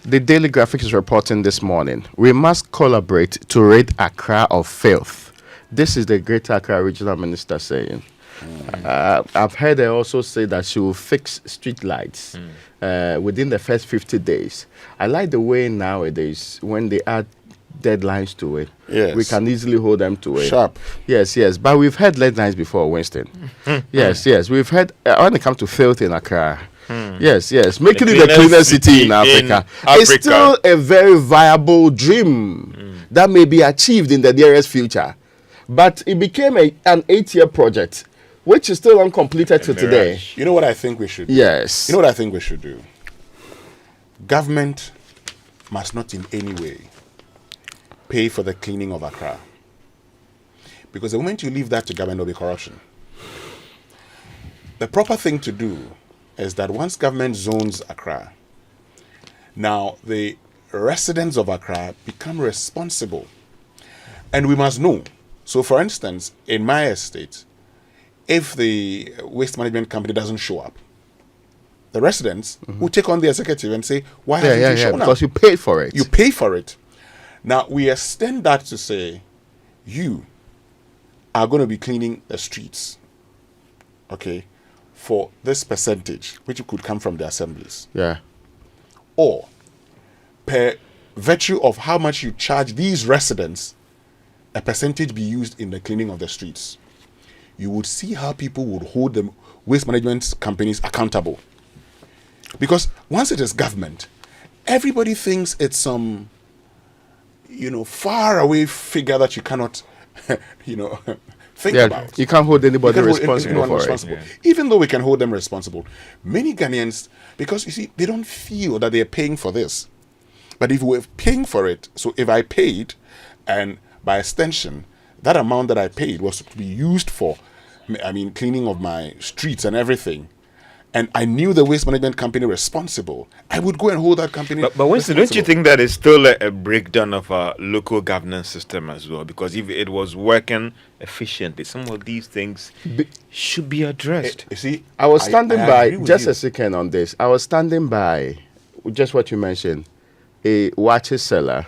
The Daily Graphic is reporting this morning. We must collaborate to rid Accra of filth. This is the Greater Accra Regional Minister saying. I've heard her also say that she will fix street lights within the first 50 days. I like the way nowadays, when they add deadlines to it, we can easily hold them to it. Sharp. Yes. But we've had deadlines before, Winston. Yes. We've had, when it comes to filth in Accra, yes. Making it the cleanest city in Africa. It's still a very viable dream that may be achieved in the nearest future. But it became an 8-year project, which is still uncompleted to today. You know what I think we should do? Yes. You know what I think we should do? Government must not in any way pay for the cleaning of Accra. Because the moment you leave that to government, there will be corruption. The proper thing to do is that once government zones Accra, now the residents of Accra become responsible. And we must know. So for instance, in my estate, if the waste management company doesn't show up, the residents will take on the executive and say, why haven't you shown up? Because you paid for it. You pay for it. Now, we extend that to say, you are going to be cleaning the streets, okay, for this percentage, which could come from the assemblies. Yeah. Or, per virtue of how much you charge these residents, a percentage be used in the cleaning of the streets. You would see how people would hold the waste management companies accountable. Because once it is government, everybody thinks it's some, far away figure that you cannot, think about. You can't hold anybody responsible for it. Yeah. Even though we can hold them responsible, many Ghanaians, because you see, they don't feel that they're paying for this. But if we're paying for it, so if I paid, and by extension, that amount that I paid was to be used for, cleaning of my streets and everything, and I knew the waste management company responsible, I would go and hold that company. But Winston, don't you think that is still a breakdown of our local governance system as well? Because if it was working efficiently, some of these things should be addressed. You see, I was standing by, just a second on this. I was standing by, just what you mentioned, a watches seller,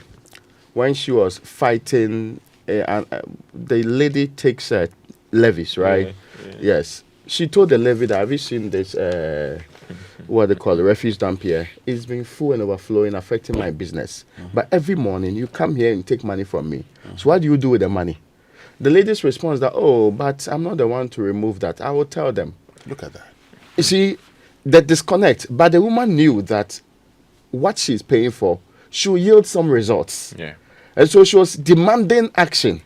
when she was fighting, the lady takes levies, right? Yeah. Yes. She told the levy that, have you seen this, what they call the refuse dump here? It's been full and overflowing, affecting my business. But every morning, you come here and take money from me. So what do you do with the money? The lady's response that, but I'm not the one to remove that. I will tell them. Look at that. You see, the disconnect. But the woman knew that what she's paying for should yield some results. Yeah. And so she was demanding action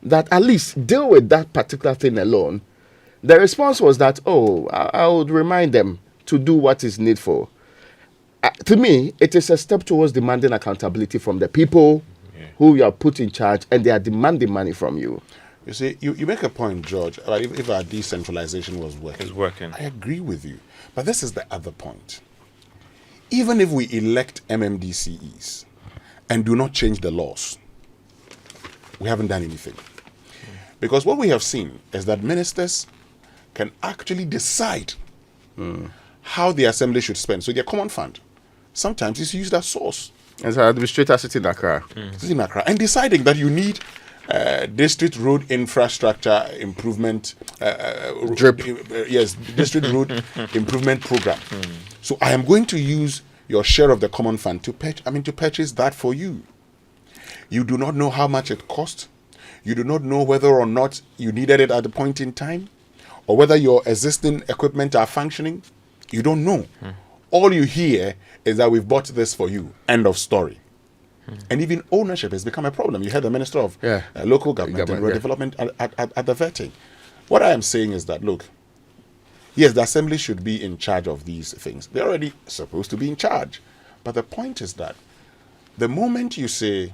that at least deal with that particular thing alone. The response was that, I would remind them to do what is needful. To me, it is a step towards demanding accountability from the people who you are put in charge, and they are demanding money from you. You see, you make a point, George, about if our decentralization was working. It's working. I agree with you. But this is the other point. Even if we elect MMDCEs and do not change the laws, we haven't done anything. Because what we have seen is that ministers can actually decide how the assembly should spend. So their common fund, sometimes it's used as source. As an administrator sitting in Accra. Sitting in Accra. And deciding that you need district road infrastructure improvement, district road improvement program. So I am going to use your share of the common fund to purchase that for you. You do not know how much it cost. You do not know whether or not you needed it at the point in time, or whether your existing equipment are functioning. You don't know. All you hear is that we've bought this for you. End of story. And even ownership has become a problem. You had the Minister of Local Government and Rural Development at the vetting. What I am saying is that, look, yes, the Assembly should be in charge of these things. They're already supposed to be in charge. But the point is that the moment you say,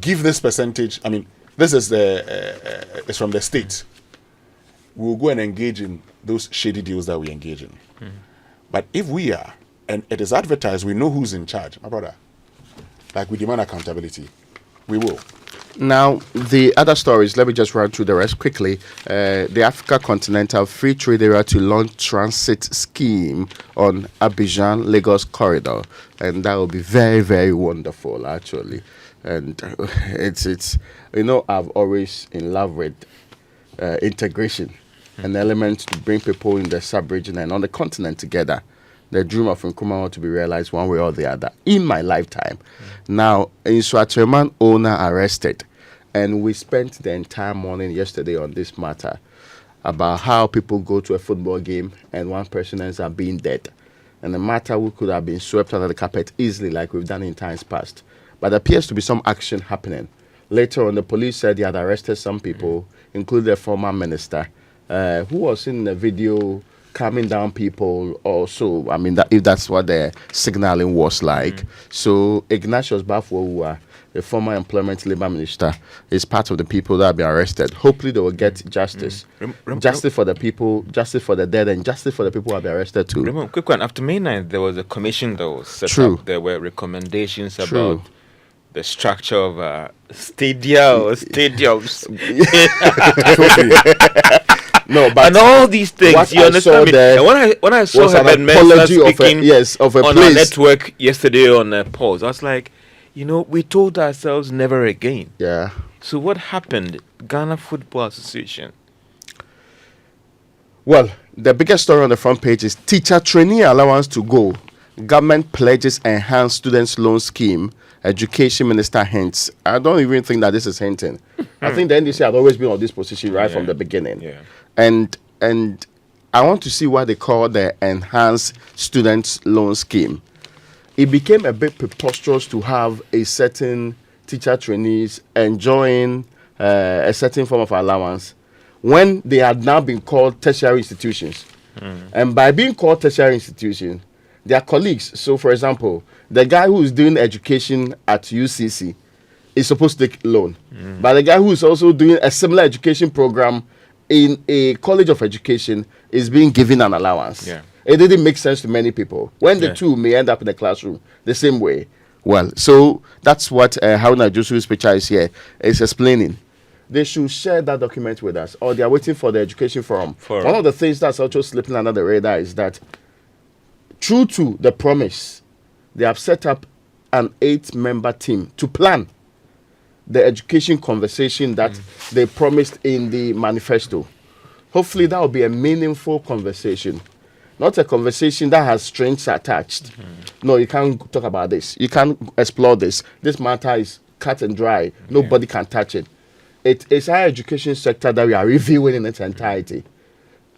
give this percentage, this is it's from the state, we'll go and engage in those shady deals that we engage in. But if we are, and it is advertised, we know who's in charge, my brother, like we demand accountability, we will. Now, the other stories, let me just run through the rest quickly. The Africa Continental Free Trade Area to launch transit scheme on Abidjan-Lagos corridor. And that will be very, very wonderful, actually. And it's I've always in love with integration, an element to bring people in the sub-region and on the continent together. The dream of Nkrumah to be realized one way or the other in my lifetime. Now, in Swatreman owner arrested, and we spent the entire morning yesterday on this matter about how people go to a football game and one person ends up being dead. And the matter we could have been swept under the carpet easily like we've done in times past. But there appears to be some action happening. Later on, the police said they had arrested some people, including the former minister, who was in the video calming down people also. I mean, if that's what the signaling was like. So Ignatius Bafo, the former employment labor minister, is part of the people that have been arrested. Hopefully they will get justice. Justice for the people, justice for the dead, and justice for the people who have been arrested too. Remember, quick one, after May 9th, there was a commission that was set True. up. There were recommendations True. about the structure of stadia or stadiums. No, but and all these things, what you I understand saw me? there And when I saw was an Herbert Mensah apology speaking of a on our place. network yesterday on Pulse, I was like, we told ourselves never again. Yeah. So what happened? Ghana Football Association. Well, the biggest story on the front page is teacher trainee allowance to go. Government pledges enhanced students loan scheme. Education minister hints. I don't even think that this is hinting. I think the NDC had always been on this position right from the beginning. Yeah. And I want to see what they call the enhanced students loan scheme. It became a bit preposterous to have a certain teacher trainees enjoying a certain form of allowance when they had now been called tertiary institutions. And by being called tertiary institutions, their colleagues, so for example, the guy who is doing education at UCC is supposed to take loan. But the guy who is also doing a similar education program in a college of education is being given an allowance. Yeah. It didn't make sense to many people. When the two may end up in the classroom the same way. Well, so that's what Haruna Josu's picture is here is explaining. They should share that document with us, or they are waiting for the education forum. One of the things that's also slipping under the radar is that, true to the promise, they have set up an 8-member team to plan the education conversation that they promised in the manifesto. Hopefully that will be a meaningful conversation, not a conversation that has strings attached. No, you can't talk about this. You can't explore this. This matter is cut and dry. Nobody can touch it. It is our education sector that we are reviewing in its entirety.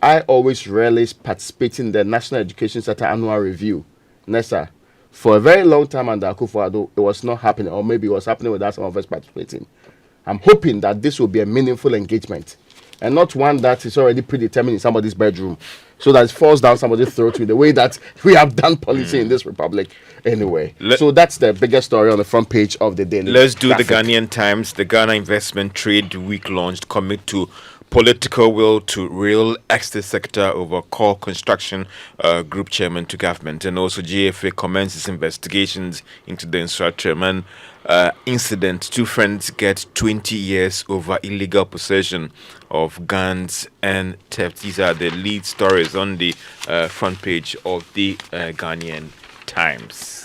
I always rarely participate in the National Education Sector Annual Review, NESA. For a very long time under Akufo-Addo, it was not happening, or maybe it was happening without some of us participating. I'm hoping that this will be a meaningful engagement and not one that is already predetermined in somebody's bedroom so that it falls down somebody's throat in the way that we have done policy in this republic anyway. So that's the biggest story on the front page of the daily. Let's do graphic. the Ghanaian Times. The Ghana Investment Trade Week launched commit to political will to real estate sector over core construction group chairman to government. And also GFA commences investigations into the Nsra incident. 2 friends get 20 years over illegal possession of guns and theft. These are the lead stories on the front page of the Ghanaian Times.